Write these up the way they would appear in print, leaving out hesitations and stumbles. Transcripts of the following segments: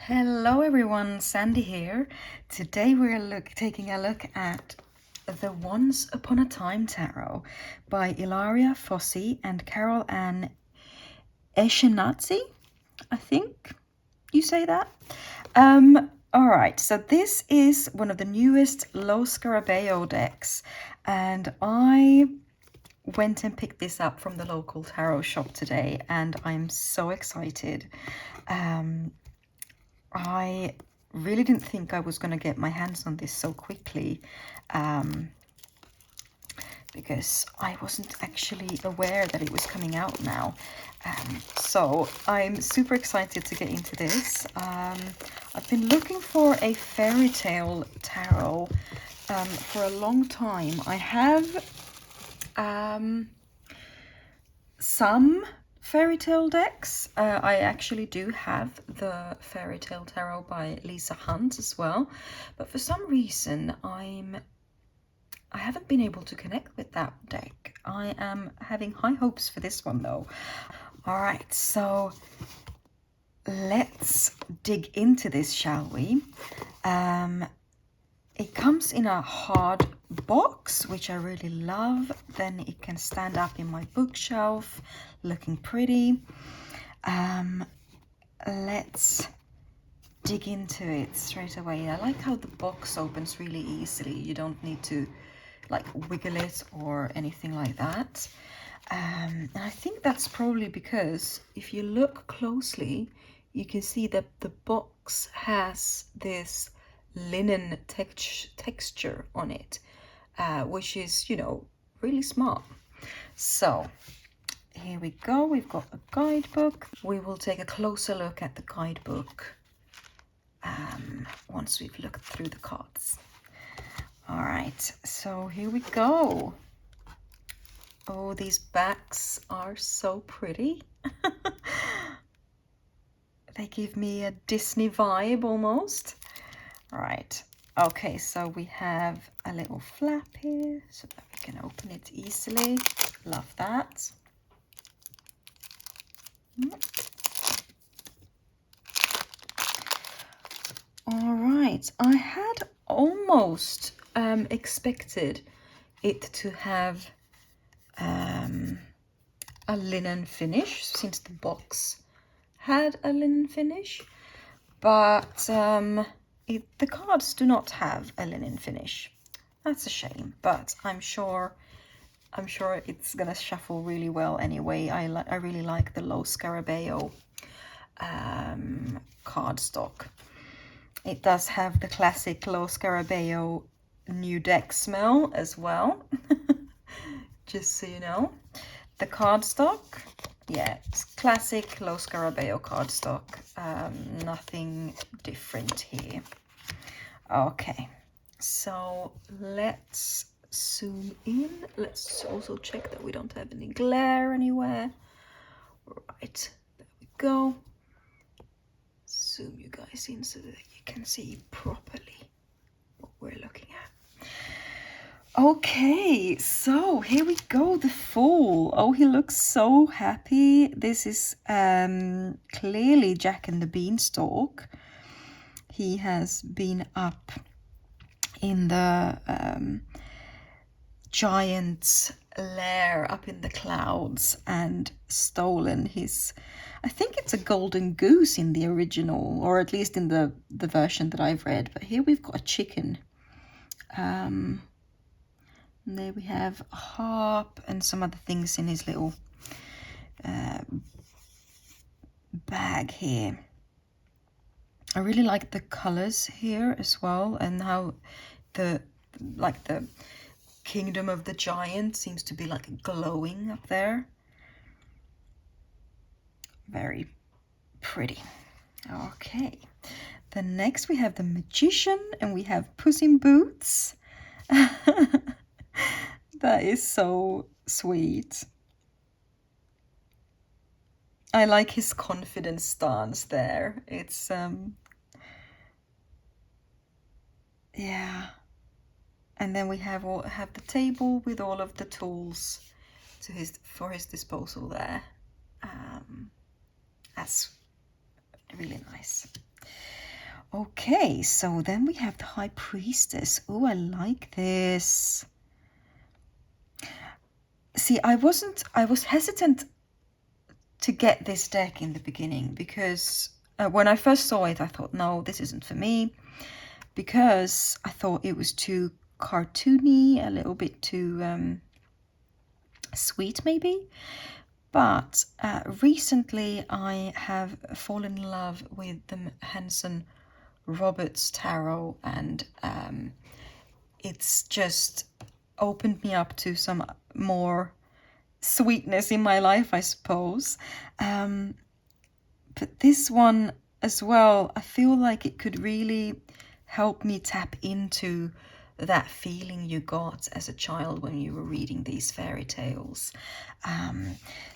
Hello everyone, Sandy here. Today we're taking a look at the Once Upon a Time Tarot by Ilaria Fossi and Carol Ann Eskenazi, I think you say that. Alright, so this is one of the newest Lo Scarabeo decks, and I went and picked this up from the local tarot shop today, and I'm so excited. I really didn't think I was going to get my hands on this so quickly, because I wasn't actually aware that it was coming out now. So I'm super excited to get into this. I've been looking for a fairy tale tarot for a long time. I have some fairy tale decks. I actually do have the Fairy Tale Tarot by Lisa Hunt as well, but for some reason I haven't been able to connect with that deck. I am having high hopes for this one though. All right, so let's dig into this, shall we? It comes in a hard box, which I really love. Then it can stand up in my bookshelf, looking pretty. Let's dig into it straight away. I like how the box opens really easily. You don't need to like wiggle it or anything like that. And I think that's probably because if you look closely, you can see that the box has this linen texture on it, which is, you know, really smart. So here we go. We've got a guidebook. We will take a closer look at the guidebook once we've looked through the cards. All right, so here we go. Oh, these backs are so pretty. They give me a Disney vibe almost. All right. Okay, so we have a little flap here so that we can open it easily. Love that. All right, I had almost expected it to have a linen finish, since the box had a linen finish, but the cards do not have a linen finish. That's a shame, but I'm sure it's gonna shuffle really well anyway. I really like the Lo Scarabeo cardstock. It does have the classic Lo Scarabeo new deck smell as well. Just so you know. The cardstock, yeah, it's classic Lo Scarabeo cardstock. Nothing different here. Okay, so let's zoom in. Let's also check that we don't have any glare anywhere. Right, there we go. Zoom you guys in so that you can see properly what we're looking at. Okay, so here we go, the Fool. Oh, he looks so happy. This is clearly Jack and the Beanstalk. He has been up in the giant's lair up in the clouds and stolen his, I think it's a golden goose in the original, or at least in the version that I've read. But here we've got a chicken. And there we have a harp and some other things in his little bag here. I really like the colors here as well, and how the kingdom of the giant seems to be like glowing up there. Very pretty. Okay, then next we have the Magician, and we have Puss in Boots. That is so sweet. I like his confident stance there. It's yeah. And then we have the table with all of the tools for his disposal there. That's really nice. Okay, so then we have the High Priestess. Oh, I like this. See, I was hesitant to get this deck in the beginning because when I first saw it, I thought, no, this isn't for me, because I thought it was too cartoony, a little bit too sweet maybe. But recently I have fallen in love with the Hanson Roberts Tarot, and it's just opened me up to some more sweetness in my life, I suppose. But this one as well, I feel like it could really help me tap into that feeling you got as a child when you were reading these fairy tales.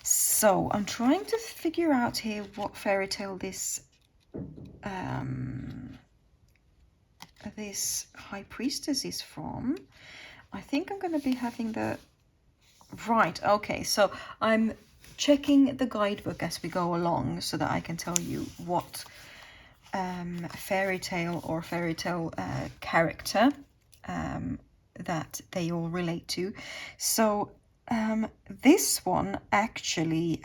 So I'm trying to figure out here what fairy tale this High Priestess is from. I think I'm going to be having the... Right, okay, so I'm checking the guidebook as we go along so that I can tell you what fairy tale or fairy tale character that they all relate to. So this one actually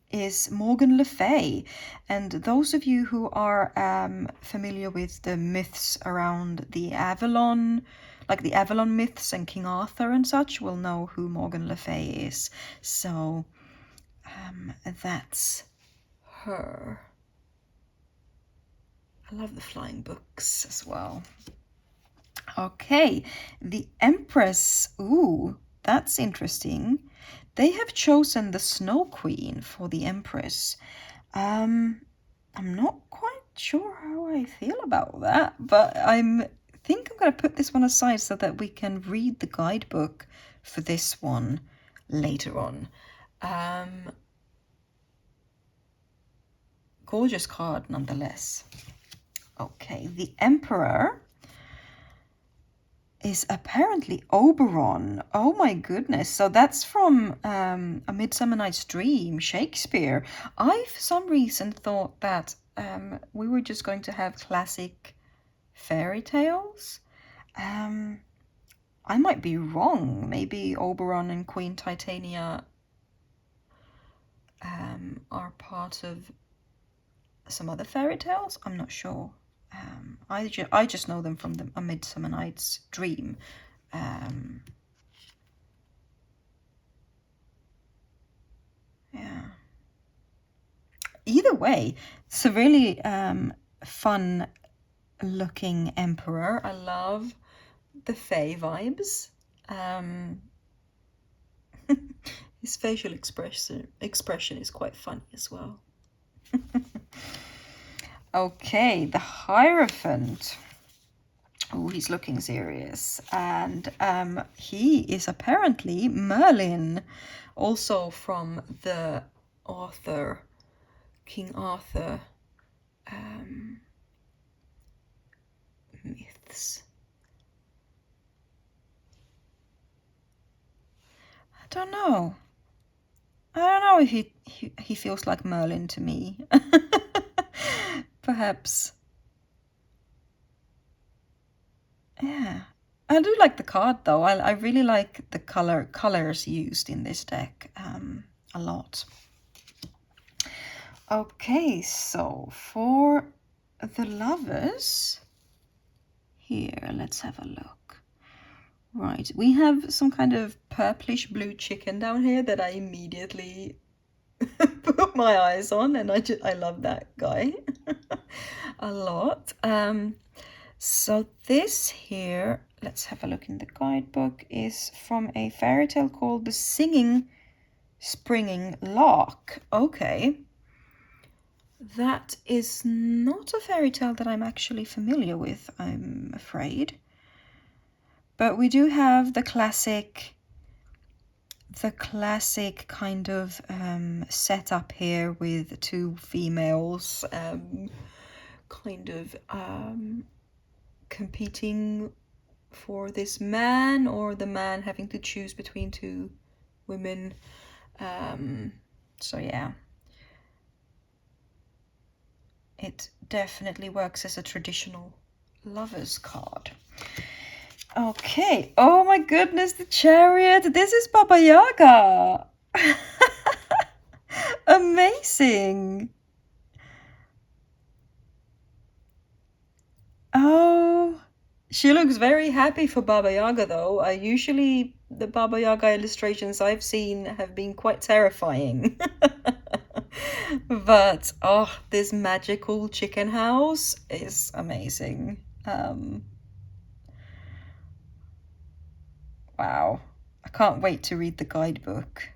is Morgan Le Fay, and those of you who are familiar with the myths around the Avalon, like the Avalon myths and King Arthur and such, will know who Morgan Le Fay is. So that's her. I love the flying books as well. Okay, the Empress. Ooh, that's interesting. They have chosen the Snow Queen for the Empress. I'm not quite sure how I feel about that, but I think I'm going to put this one aside so that we can read the guidebook for this one later on. Gorgeous card nonetheless. Okay, the Emperor is apparently Oberon. Oh my goodness. So that's from A Midsummer Night's Dream, Shakespeare. I, for some reason, thought that we were just going to have classic fairy tales. I might be wrong. Maybe Oberon and Queen Titania are part of some other fairy tales. I'm not sure. I just know them from A Midsummer Night's Dream. Yeah. Either way, it's a really fun looking emperor. I love the Fae vibes. His facial expression is quite funny as well. Okay, the Hierophant. Oh, he's looking serious. And he is apparently Merlin, also from the author, King Arthur myths. I don't know if he feels like Merlin to me. Perhaps. Yeah. I do like the card though. I really like the colors used in this deck a lot. Okay, so for the Lovers, here, let's have a look. Right, we have some kind of purplish blue chicken down here that I immediately put my eyes on, and I love that guy a lot. So this here, let's have a look in the guidebook, is from a fairy tale called The Singing Springing Lark. Okay. That is not a fairy tale that I'm actually familiar with, I'm afraid. But we do have the classic kind of setup here with two females kind of competing for this man, or the man having to choose between two women. So yeah, it definitely works as a traditional lover's card. Okay. Oh my goodness, the Chariot. This is Baba Yaga. Amazing. Oh, she looks very happy for Baba Yaga though. Usually the Baba Yaga illustrations I've seen have been quite terrifying. But oh, this magical chicken house is amazing. Wow. I can't wait to read the guidebook.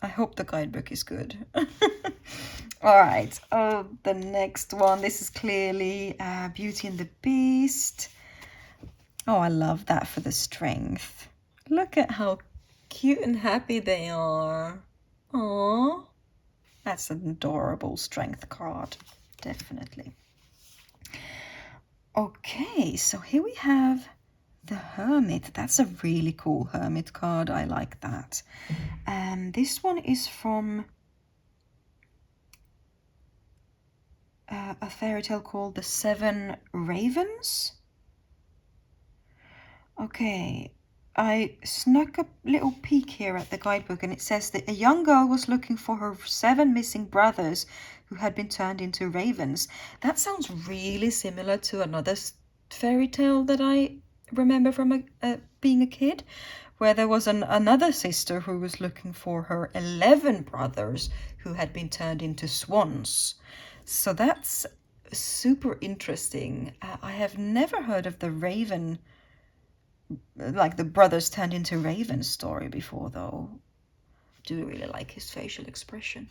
I hope the guidebook is good. All right. Oh, the next one. This is clearly Beauty and the Beast. Oh, I love that for the strength. Look at how cute and happy they are. Aww. That's an adorable strength card. Definitely. Okay, so here we have the Hermit. That's a really cool Hermit card. I like that. This one is from a fairy tale called The Seven Ravens. Okay, I snuck a little peek here at the guidebook, and it says that a young girl was looking for her 7 missing brothers who had been turned into ravens. That sounds really similar to another fairy tale that I remember from being a kid, where there was another sister who was looking for her 11 brothers who had been turned into swans. So that's super interesting. I have never heard of the raven, like the brothers turned into raven story before, though. I do really like his facial expression.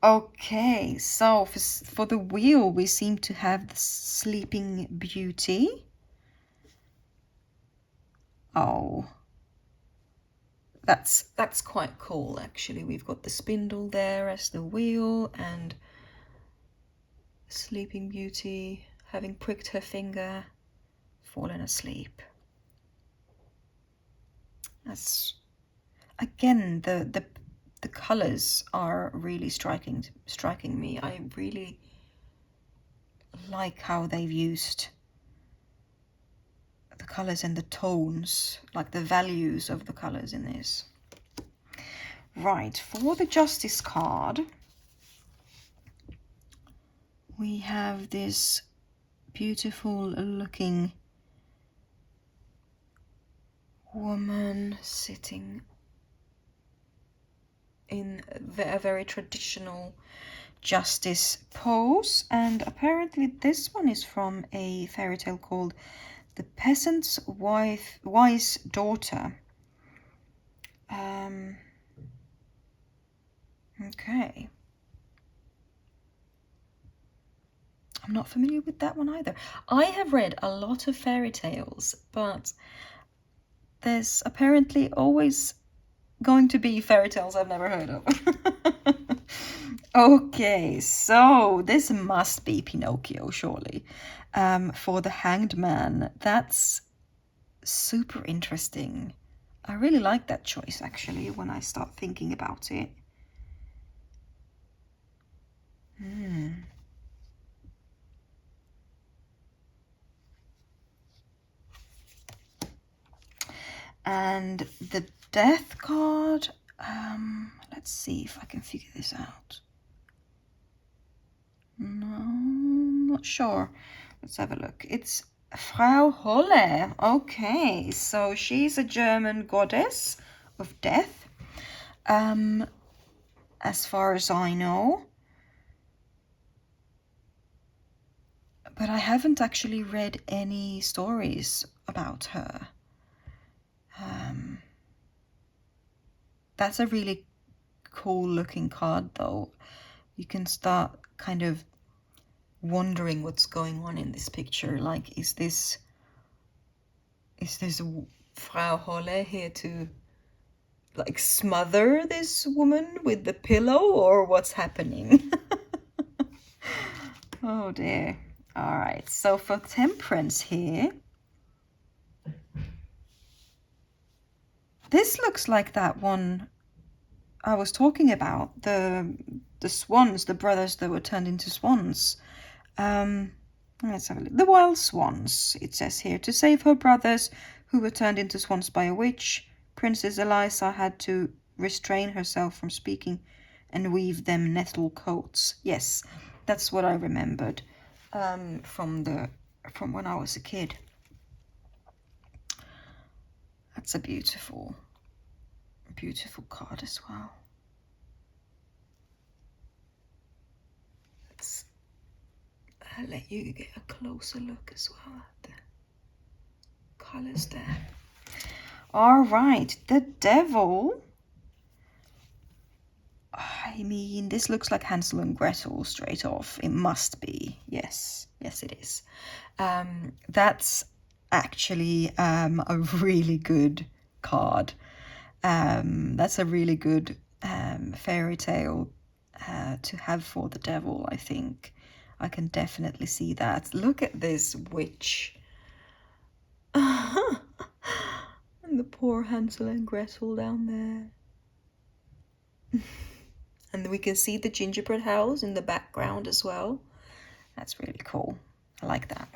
Okay, so for the wheel, we seem to have the Sleeping Beauty. Oh, that's quite cool, actually. We've got the spindle there as the wheel, and Sleeping Beauty having pricked her finger, fallen asleep. That's, again, the colors are really striking me. I really like how they've used the colors and the tones, like the values of the colors in this. Right, for the Justice card, we have this beautiful looking woman sitting in a very traditional justice pose, and apparently this one is from a fairy tale called The Peasant's Wise Daughter. Okay. I'm not familiar with that one either. I have read a lot of fairy tales, but there's apparently always going to be fairy tales I've never heard of. Okay, so this must be Pinocchio, surely. For the Hanged Man, that's super interesting. I really like that choice, actually, when I start thinking about it. And the Death card, let's see if I can figure this out. No, I'm not sure. Let's have a look. It's Frau Holle. Okay, so she's a German goddess of death, as far as I know. But I haven't actually read any stories about her. That's a really cool looking card, though. You can start kind of wondering what's going on in this picture. Like, is this Frau Holle here to like smother this woman with the pillow, or what's happening? Oh dear. All right, so for Temperance here, this looks like that one I was talking about, the the swans, the brothers that were turned into swans. Let's have a look. The wild swans, it says here. To save her brothers who were turned into swans by a witch, Princess Eliza had to restrain herself from speaking and weave them nettle coats. Yes, that's what I remembered from when I was a kid. That's a beautiful card as well. Let's let you get a closer look as well at the colors there. All right, the devil. I mean, this looks like Hansel and Gretel straight off. It must be. Yes, it is. That's actually a really good card. That's a really good fairy tale to have for the devil, I think. I can definitely see that. Look at this witch. And the poor Hansel and Gretel down there. And we can see the gingerbread house in the background as well. That's really cool. I like that.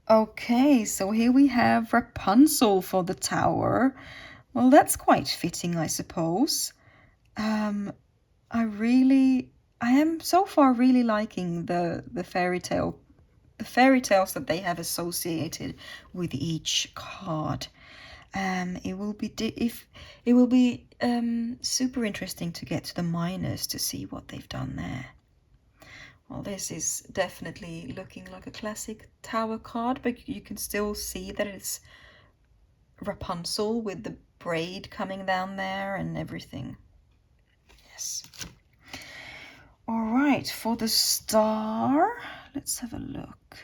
Okay, so here we have Rapunzel for the tower. Well, that's quite fitting, I suppose. I am so far really liking the fairy tales that they have associated with each card. It will be super interesting to get to the minors to see what they've done there. Well, this is definitely looking like a classic tower card, but you can still see that it's Rapunzel with the braid coming down there and everything. Yes. All right, for the star, let's have a look.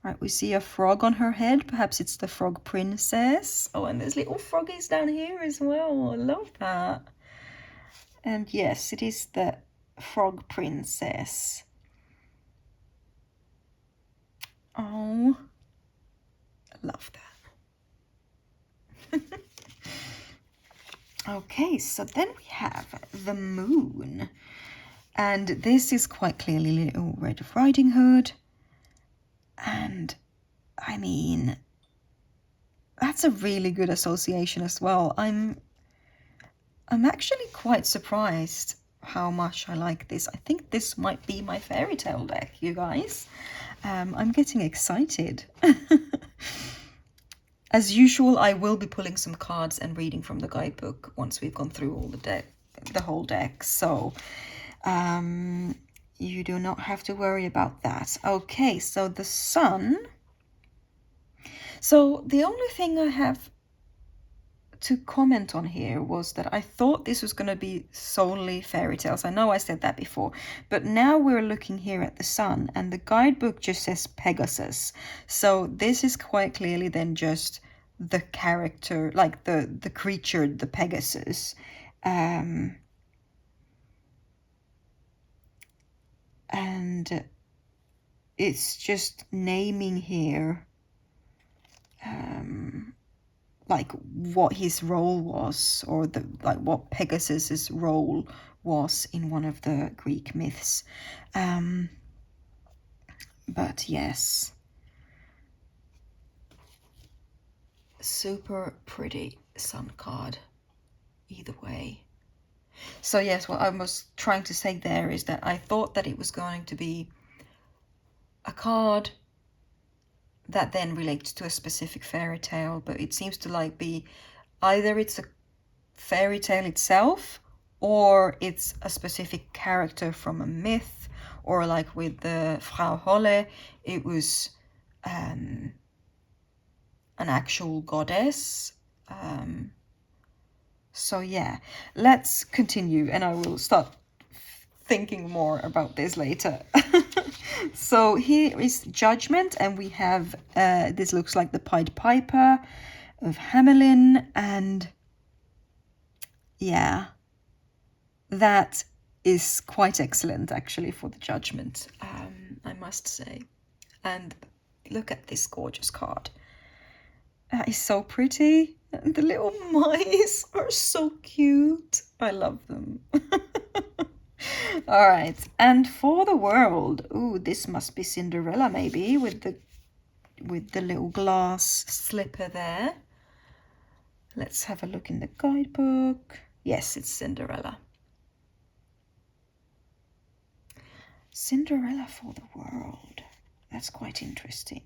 Right, we see a frog on her head. Perhaps it's the frog princess. Oh, and there's little froggies down here as well. I love that. And yes, it is the frog princess. Oh, I love that. Okay, so then we have the moon. And this is quite clearly Little Red Riding Hood. And I mean, that's a really good association as well. I'm actually quite surprised how much I like this. I think this might be my fairy tale deck, you guys. I'm getting excited. As usual, I will be pulling some cards and reading from the guidebook once we've gone through all the whole deck. So you do not have to worry about that. Okay, so the sun. So the only thing I have to comment on here was that I thought this was going to be solely fairy tales. I know I said that before, but now we're looking here at the sun and the guidebook just says Pegasus. So this is quite clearly then just the character, like the creature, the Pegasus. And it's just naming here like what his role was, or what Pegasus's role was in one of the Greek myths. But yes, super pretty sun card either way. So yes, what I was trying to say there is that I thought that it was going to be a card that then relates to a specific fairy tale, but it seems to like be either it's a fairy tale itself or it's a specific character from a myth, or like with the Frau Holle, it was an actual goddess. So yeah, let's continue and I will start thinking more about this later. So here is Judgment, and we have this looks like the Pied Piper of Hamelin, and yeah, that is quite excellent actually for the Judgment, I must say. And look at this gorgeous card. That is so pretty. And the little mice are so cute. I love them. All right, and for the world, ooh, this must be Cinderella maybe, with the little glass slipper there. Let's have a look in the guidebook. Yes, it's Cinderella. Cinderella for the world. That's quite interesting.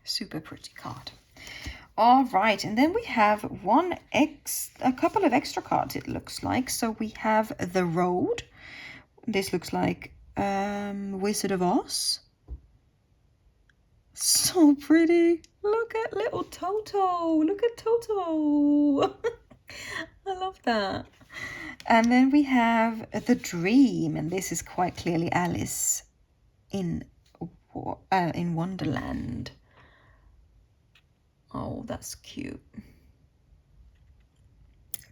Super pretty card. All right, and then we have a couple of extra cards, it looks like. So we have the Road. This looks like Wizard of Oz. So pretty. Look at little Toto. Look at Toto. I love that. And then we have the Dream, and this is quite clearly Alice in Wonderland. Oh, that's cute.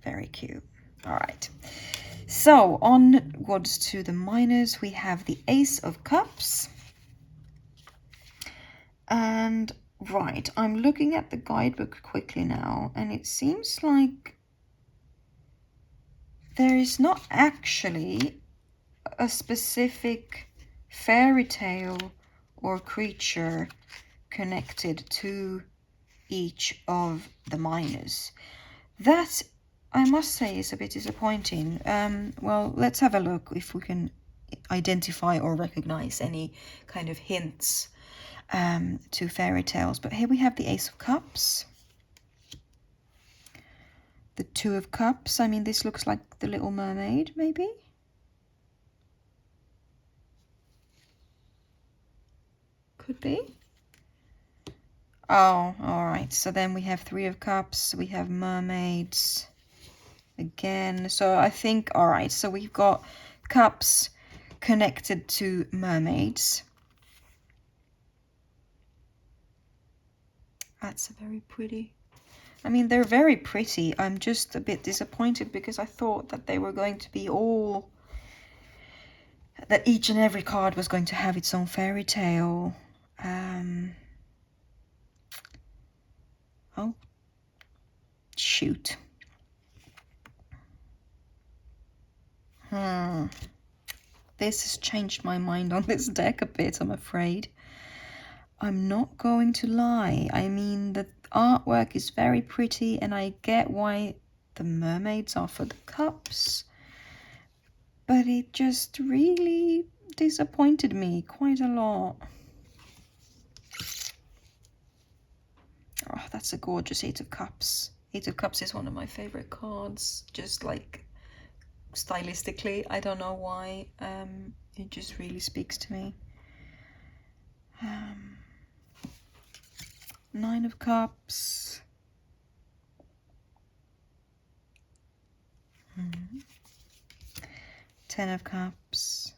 Very cute. All right. So onwards to the minors, we have the Ace of Cups. And right, I'm looking at the guidebook quickly now, and it seems like there is not actually a specific fairy tale or creature connected to each of the minors. That, I must say, is a bit disappointing. Well, let's have a look if we can identify or recognize any kind of hints to fairy tales. But here we have the Ace of Cups, the Two of Cups. I mean, this looks like the Little Mermaid, maybe. Could be. Oh, all right. So then we have Three of Cups. We have mermaids again. So I think, all right. So we've got cups connected to mermaids. That's very pretty. I mean, they're very pretty. I'm just a bit disappointed because I thought that they were going to be that each and every card was going to have its own fairy tale. Oh, shoot. This has changed my mind on this deck a bit, I'm afraid. I'm not going to lie. I mean, the artwork is very pretty, and I get why the mermaids are for the cups. But it just really disappointed me quite a lot. Oh, that's a gorgeous Eight of Cups. Eight of Cups is one of my favorite cards, just like stylistically. I don't know why. It just really speaks to me. Nine of Cups. Ten of Cups.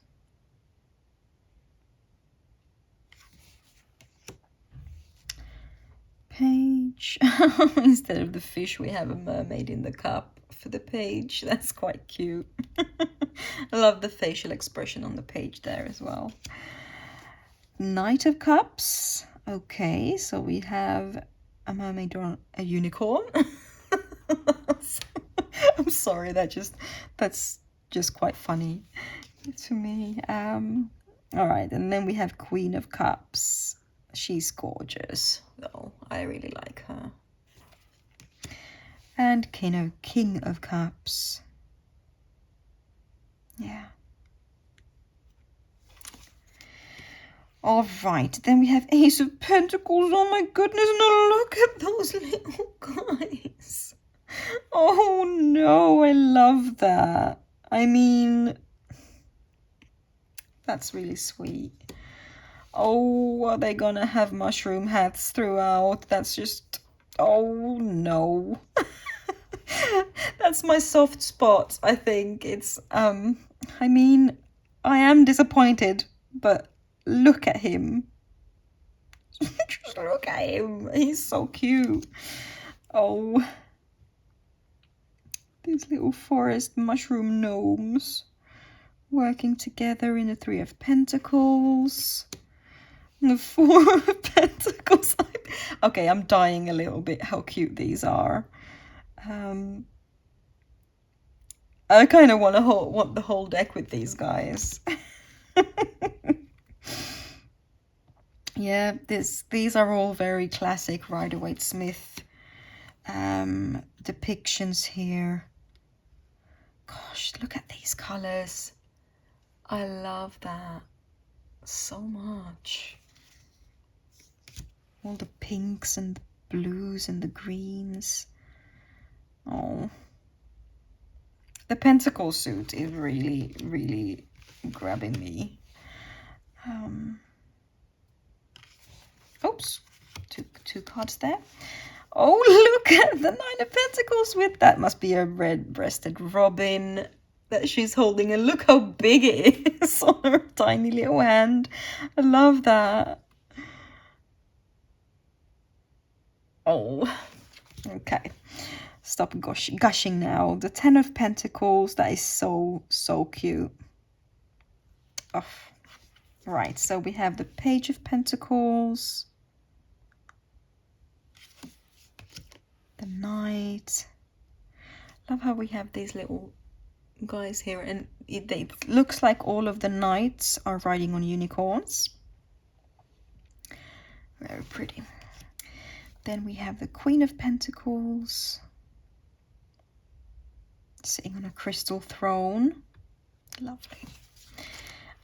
Page. Instead of the fish, we have a mermaid in the cup for the page. That's quite cute. I love the facial expression on the page there as well. Knight of Cups. Okay, so we have a mermaid or a unicorn. I'm sorry, that's just quite funny to me. All right, and then we have Queen of Cups. She's gorgeous, though. I really like her. And King of Cups. Yeah. All right, then we have Ace of Pentacles. Oh my goodness, no, look at those little guys. Oh no, I love that. I mean, that's really sweet. Oh, are they gonna have mushroom hats throughout? That's just, oh no. That's my soft spot, I think. It's, I mean, I am disappointed, but look at him. Just look at him. He's so cute. Oh. These little forest mushroom gnomes. working together in the Three of Pentacles. The Four of Pentacles. Okay, I'm dying a little bit how cute these are. I kind of want the whole deck with these guys. Yeah, these are all very classic Rider-Waite-Smith depictions here. Gosh, look at these colors. I love that so much. All the pinks and the blues and the greens. Oh, the Pentacle suit is really, really grabbing me. Oops, two cards there. Oh, look at the Nine of Pentacles with that. Must be a red-breasted robin that she's holding. And look how big it is on her tiny little hand. I love that. Oh, okay. Stop gushing now. The Ten of Pentacles. That is so, so cute. Oh. Right, so we have the Page of Pentacles. The Knight. Love how we have these little guys here, and it looks like all of the knights are riding on unicorns. Very pretty. Then we have the Queen of Pentacles sitting on a crystal throne. Lovely.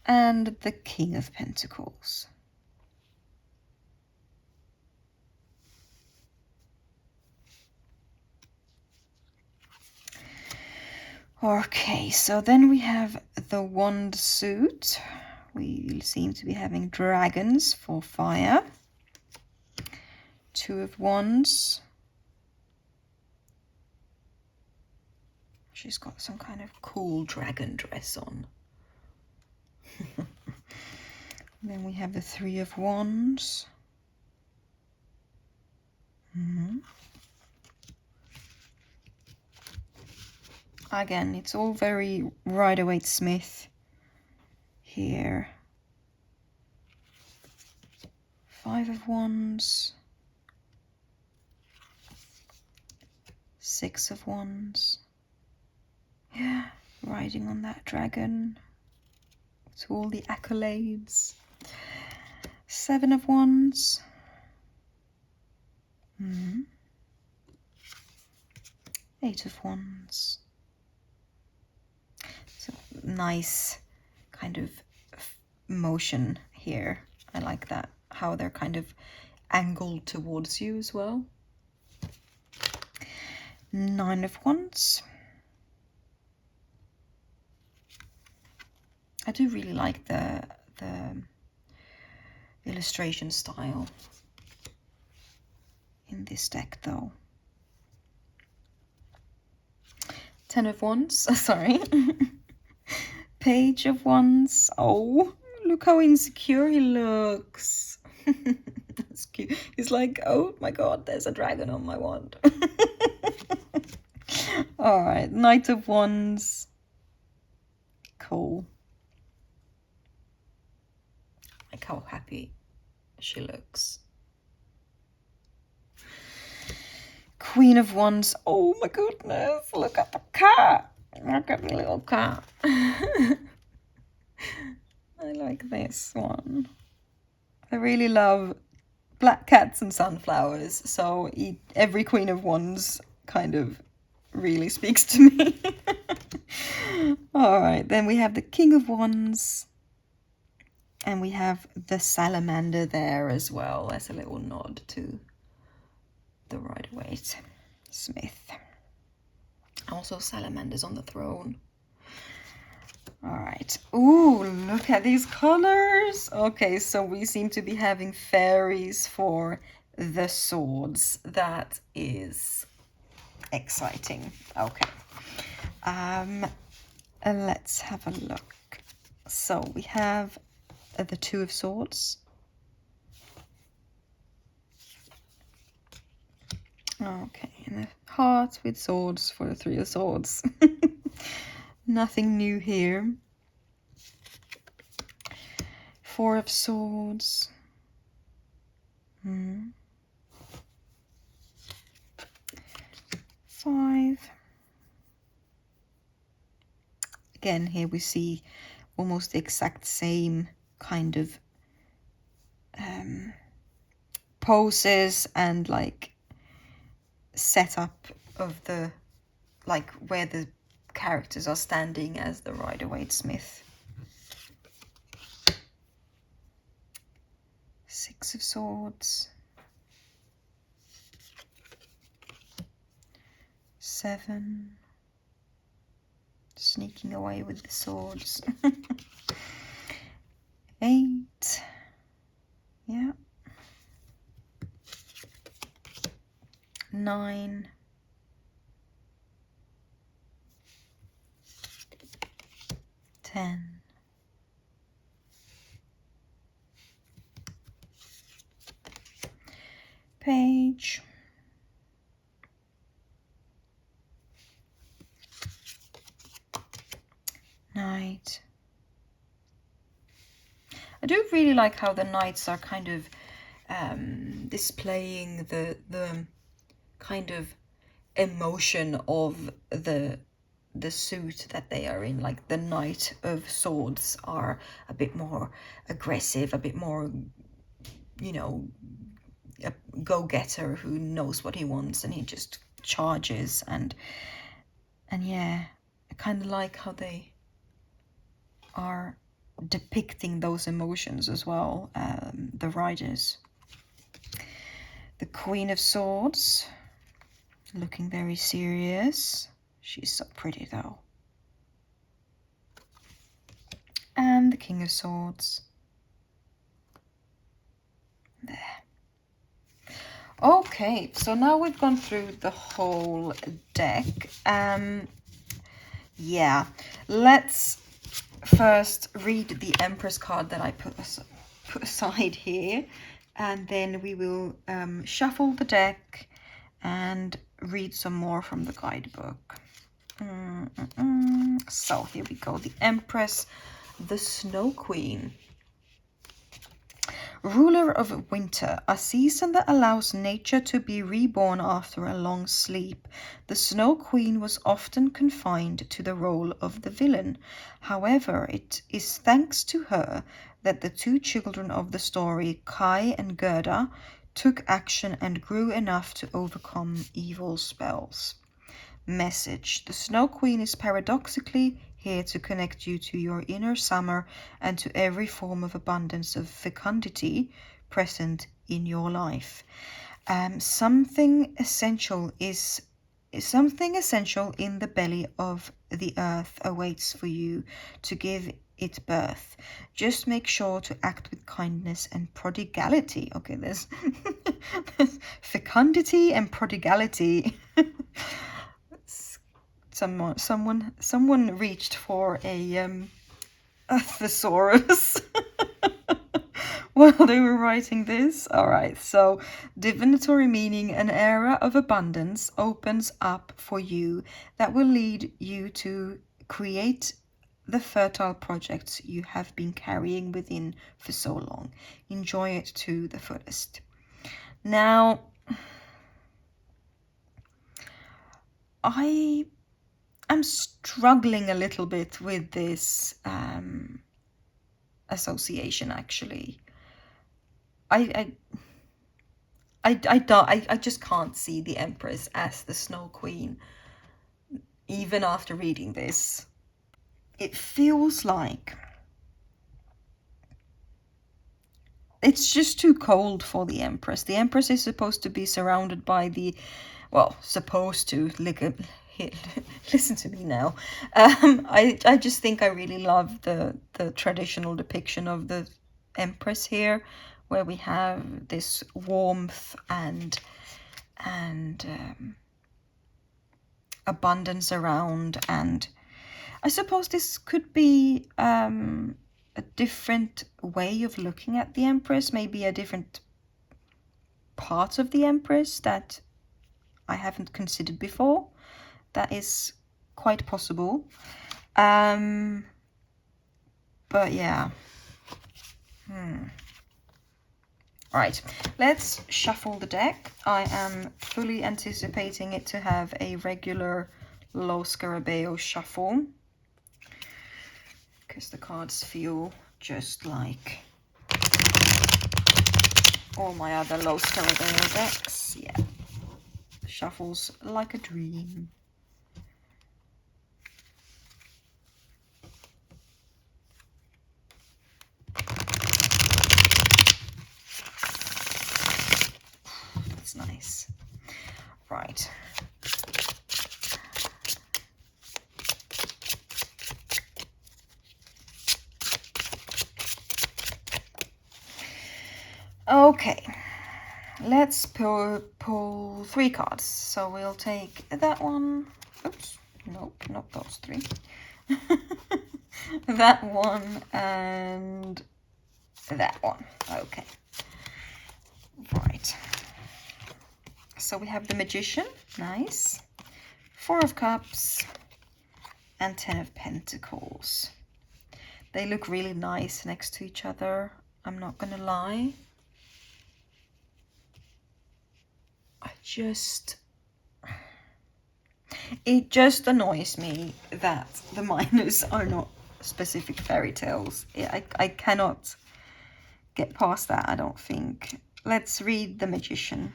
And the King of Pentacles. Okay, so then we have the Wand suit. We seem to be having dragons for fire. Two of Wands. She's got some kind of cool dragon dress on. Then we have the Three of Wands. Again, it's all very Rider-Waite-Smith here. Five of Wands. Six of Wands. Yeah, riding on that dragon. To all the accolades. Seven of Wands. Eight of Wands. So nice kind of motion here. I like that, how they're kind of angled towards you as well. Nine of Wands. I do really like the illustration style in this deck though. Ten of Wands, sorry. Page of Wands. Oh, look how insecure he looks. That's cute. He's like, oh my god, there's a dragon on my wand. All right, Knight of Wands. Cool. Like how happy she looks. Queen of Wands. Oh my goodness, look at the cat. Look at the little cat. I like this one. I really love black cats and sunflowers, so every Queen of Wands kind of really speaks to me. All right, then we have the King of Wands. And we have the salamander there as well as a little nod to the Rider-Waite-Smith. Also salamanders on the throne. All right. Ooh, look at these colors. Okay, so we seem to be having fairies for the swords. That is exciting. Okay. Let's have a look. So we have the Two of Swords. Okay, and the heart with swords for the Three of Swords. Nothing new here. Four of Swords. 5. Again, here we see almost the exact same kind of poses and like setup of the, like where the characters are standing as the Rider-Waite-Smith. 6 of Swords. 7. Sneaking away with the swords. 8. Yeah. 9. 10. 8. Knight. I do really like how the knights are kind of displaying the kind of emotion of the suit that they are in. Like the Knight of Swords are a bit more aggressive, a bit more, you know, a go-getter who knows what he wants and he just charges, and yeah, I kind of like how they are depicting those emotions as well, the riders. The Queen of Swords, looking very serious. She's so pretty though. And the King of Swords. There. Okay, so now we've gone through the whole deck. Yeah, let's first read the Empress card that I put aside here, and then we will shuffle the deck and read some more from the guidebook. So here we go. The Empress, the Snow Queen. Ruler of winter, a season that allows nature to be reborn after a long sleep, the Snow Queen was often confined to the role of the villain. However, it is thanks to her that the two children of the story, Kai and Gerda, took action and grew enough to overcome evil spells. Message: the Snow Queen is paradoxically here to connect you to your inner summer and to every form of abundance of fecundity present in your life. Something essential in the belly of the earth awaits for you to give it birth. Just make sure to act with kindness and prodigality. Okay, there's fecundity and prodigality. Someone reached for a thesaurus while they were writing this. All right, so divinatory meaning: an era of abundance opens up for you that will lead you to create the fertile projects you have been carrying within for so long. Enjoy it to the fullest. Now, I'm struggling a little bit with this association, actually. I just can't see the Empress as the Snow Queen, even after reading this. It feels like it's just too cold for the Empress. The Empress is supposed to be surrounded by the, well, supposed to, listen to me now. I just think I really love the traditional depiction of the Empress here, where we have this warmth and abundance around. And I suppose this could be a different way of looking at the Empress, maybe a different part of the Empress that I haven't considered before. That is quite possible. But yeah. Right, let's shuffle the deck. I am fully anticipating it to have a regular Lo Scarabeo shuffle, because the cards feel just like all my other Lo Scarabeo decks. Yeah, shuffles like a dream. That's nice. Right. Okay, let's pull 3 cards. So we'll take that one. Oops, nope, not those 3. That one and that one. Okay. Right. So we have the Magician. Nice. 4 of Cups and 10 of Pentacles. They look really nice next to each other. I'm not gonna lie. It just annoys me that the minors are not specific fairy tales. I cannot get past that, I don't think. Let's read the Magician.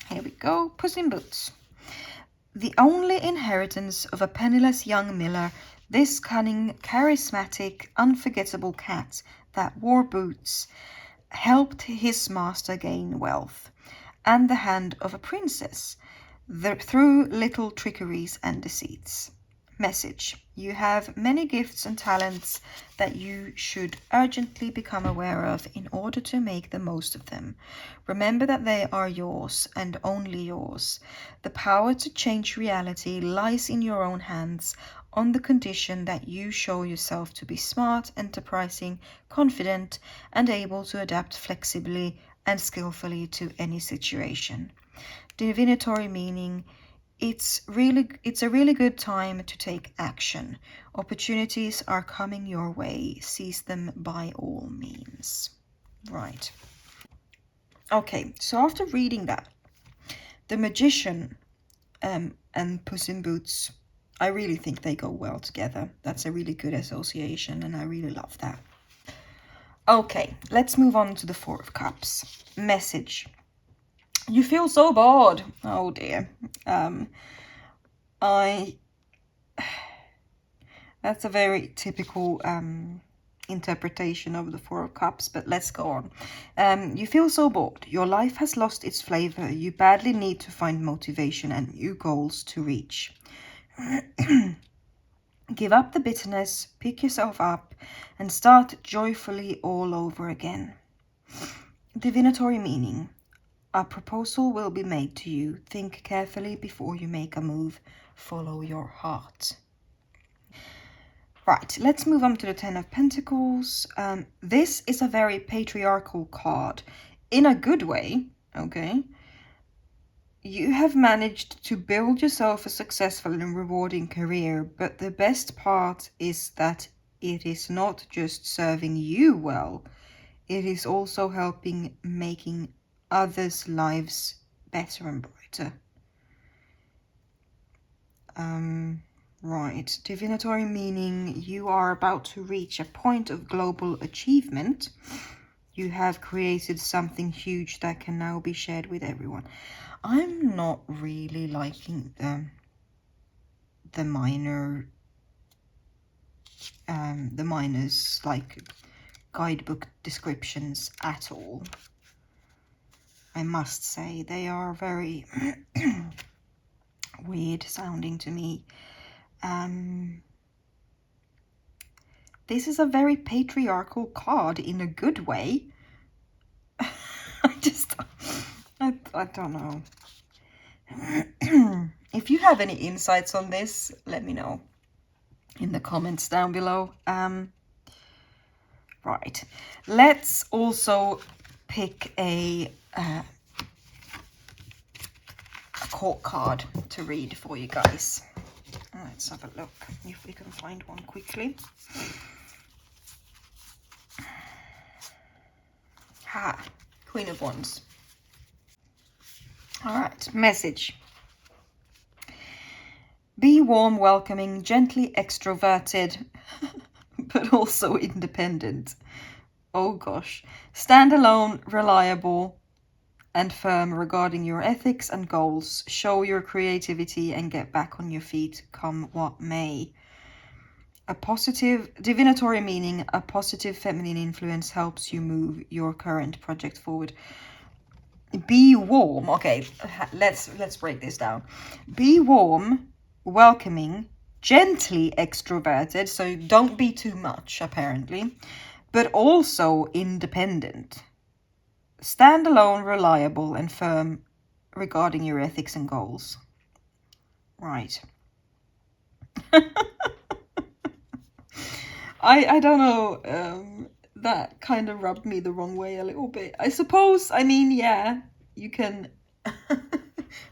Here we go. Puss in Boots. The only inheritance of a penniless young miller, this cunning, charismatic, unforgettable cat that wore boots helped his master gain wealth and the hand of a princess through little trickeries and deceits. Message: you have many gifts and talents that you should urgently become aware of in order to make the most of them. Remember that they are yours and only yours. The power to change reality lies in your own hands, on the condition that you show yourself to be smart, enterprising, confident, and able to adapt flexibly and skillfully to any situation. Divinatory meaning: it's a really good time to take action. Opportunities are coming your way. Seize them by all means. Right. Okay, so after reading that, the Magician and Puss in Boots, I really think they go well together. That's a really good association, and I really love that. Okay, let's move on to the 4 of Cups. Message: you feel so bored. Oh dear. That's a very typical interpretation of the 4 of Cups, but let's go on. You feel so bored. Your life has lost its flavor. You badly need to find motivation and new goals to reach. Give up the bitterness, pick yourself up, and start joyfully all over again. Divinatory meaning: a proposal will be made to you. Think carefully before you make a move. Follow your heart. Right, let's move on to the 10 of Pentacles. This is a very patriarchal card, in a good way, okay? You have managed to build yourself a successful and rewarding career, but the best part is that it is not just serving you well, it is also helping making others' lives better and brighter. Right, divinatory meaning: you are about to reach a point of global achievement. You have created something huge that can now be shared with everyone. I'm not really liking the minors like guidebook descriptions at all. I must say they are very weird sounding to me. This is a very patriarchal card in a good way. I don't know. If you have any insights on this, let me know in the comments down below. Right, let's also pick a court card to read for you guys. Let's have a look if we can find one quickly. Ha! Queen of Wands. All right, message. Be warm, welcoming, gently extroverted, but also independent. Oh gosh. Stand alone, reliable, and firm regarding your ethics and goals. Show your creativity and get back on your feet, come what may. A positive, divinatory meaning, a positive feminine influence helps you move your current project forward. Be warm. Okay, let's break this down. Be warm, welcoming, gently extroverted, so don't be too much apparently, but also independent. Stand alone, reliable, and firm regarding your ethics and goals. Right. I don't know, that kind of rubbed me the wrong way a little bit. I suppose, I mean, yeah, you can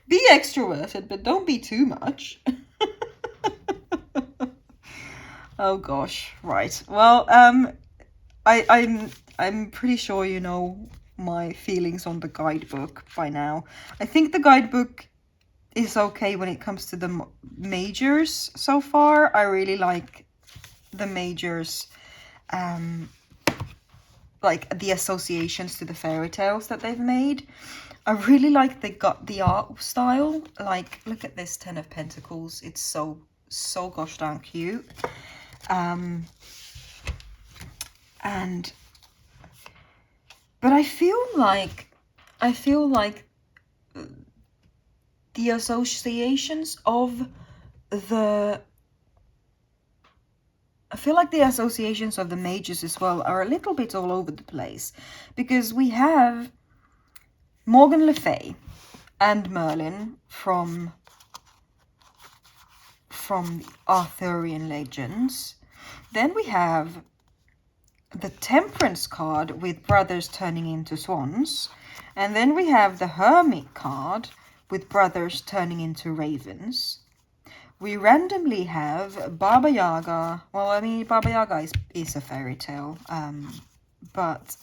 be extroverted, but don't be too much. Oh gosh, right. Well, I'm pretty sure you know my feelings on the guidebook by now. I think the guidebook is okay when it comes to the majors so far. I really like the majors, like the associations to the fairy tales that they've made. I really like the art style. Like, look at this 10 of Pentacles. It's so gosh darn cute. But I feel like the associations of the mages as well are a little bit all over the place, because we have Morgan Le Fay and Merlin from Arthurian legends. Then we have the Temperance card with brothers turning into swans. And then we have the Hermit card with brothers turning into ravens. We randomly have Baba Yaga. Well, I mean, Baba Yaga is a fairy tale. But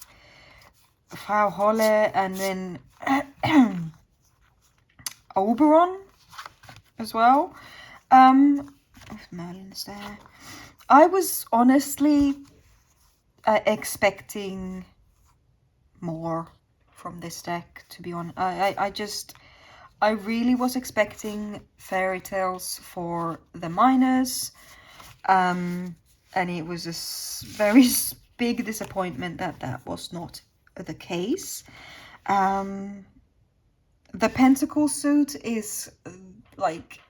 Frau Holle, and then Oberon as well. Merlin's there. I was honestly expecting more from this deck, to be honest. I really was expecting fairy tales for the minors, and it was a very big disappointment that was not the case. The Pentacle suit is like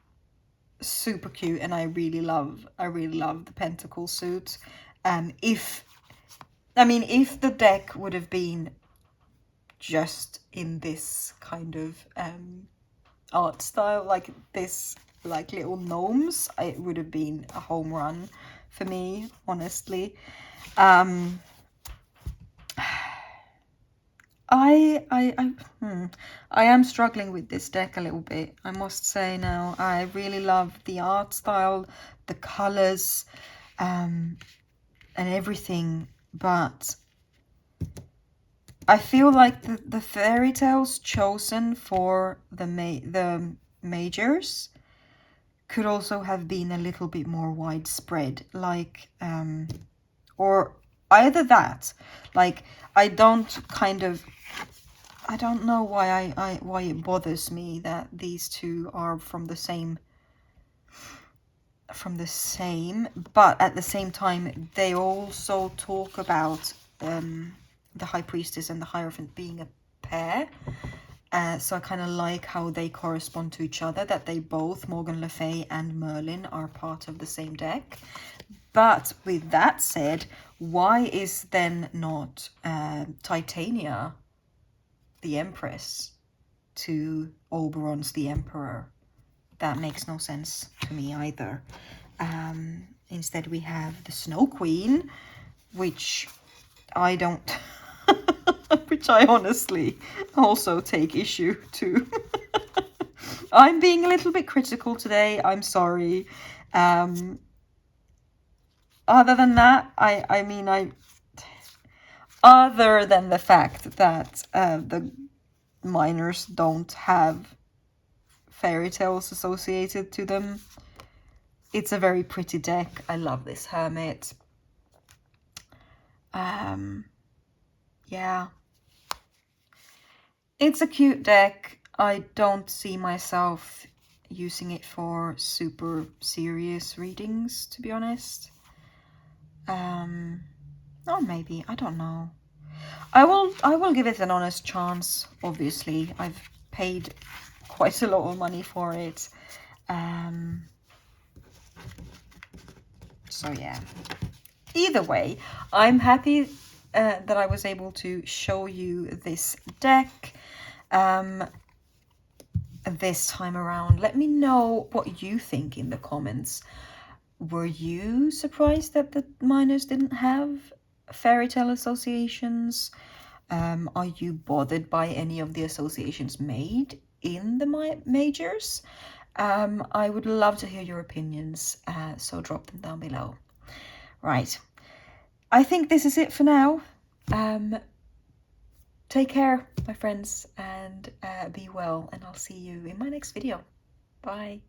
super cute, and I really love the Pentacle suit. If the deck would have been just in this kind of art style, like this, like little gnomes, it would have been a home run for me, honestly. I am struggling with this deck a little bit, I must say now. I really love the art style, the colors, and everything, but I feel like the fairy tales chosen for the majors could also have been a little bit more widespread, like, or either that, like, I don't know why it bothers me that these two are from the same, but at the same time they also talk about the High Priestess and the Hierophant being a pair. So I kind of like how they correspond to each other, that they both, Morgan Le Fay and Merlin, are part of the same deck. But with that said, why is then not Titania the Empress to Oberon's the Emperor? That makes no sense to me either. Instead we have the Snow Queen, which I don't... which I honestly also take issue to. I'm being a little bit critical today, I'm sorry. Other than that, other than the fact that the minors don't have fairy tales associated to them, it's a very pretty deck. I love this hermit. Yeah. It's a cute deck. I don't see myself using it for super serious readings, to be honest. Or maybe, I don't know. I will give it an honest chance, obviously. I've paid quite a lot of money for it. So yeah. Either way, I'm happy that I was able to show you this deck this time around. Let me know what you think in the comments. Were you surprised that the minors didn't have fairy tale associations? Are you bothered by any of the associations made in the majors? I would love to hear your opinions, so drop them down below. Right, I think this is it for now. Take care, my friends, and be well, and I'll see you in my next video. Bye.